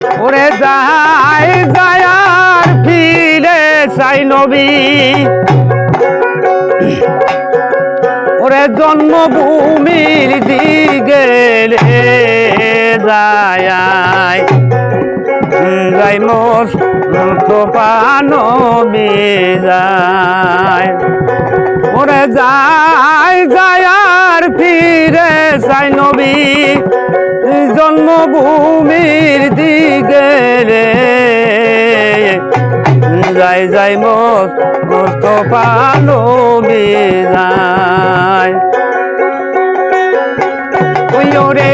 ওরে যাই যায় আর ফিরে চাই নবী ওরে জন্মভূমির দিকে যায় যাই মোস্তফা নবী যায় ওরে যাই যায় আর ফিরে চাই নবী জন্মভূমির দিকে যাই যাই মোস্তফা নবী যায় ওরে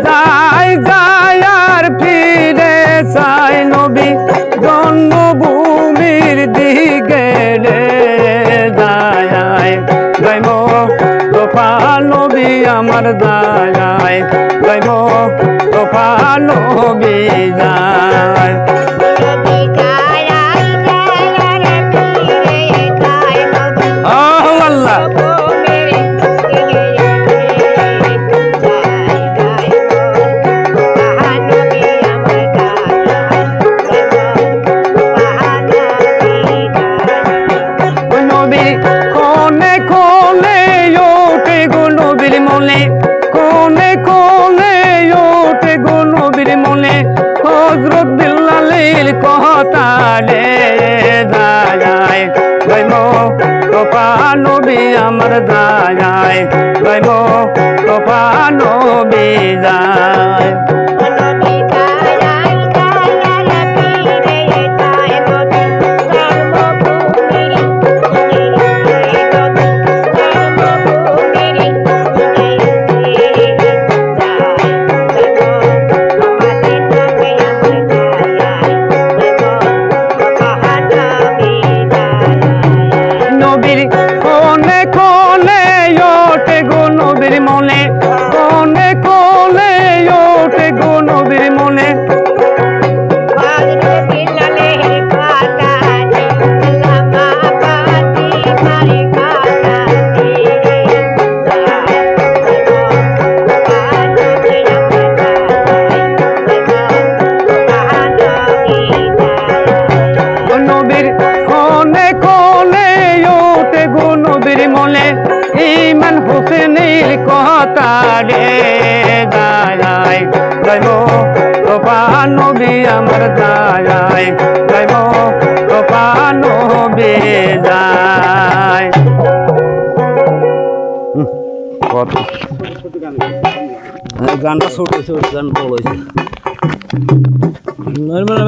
যাই যায় আর ফিরে চাই নবী জন্মভূমির দিকে যায় যাই মোস্তফা নবী আমার যায় যাই মোস্তফা নবী যায় হযরত বিল্লালের কথা রে যায় যাই মোস্তফা নবী আমার যায় যাই মোস্তফা নবী যায় কোনে কোনে ওঠে গো নবীর মনে কোনে কোনে ওঠে গো নবীর মনে নবীর কোনে কোনে নবীর মনে ইমান হোসেনের কথা রে যায় যাই মোস্তফা নবী আমার যায় যাই মোস্তফা নবী যায় গানটা ছোট ছোট গান বড় হয়েছে নর্মাল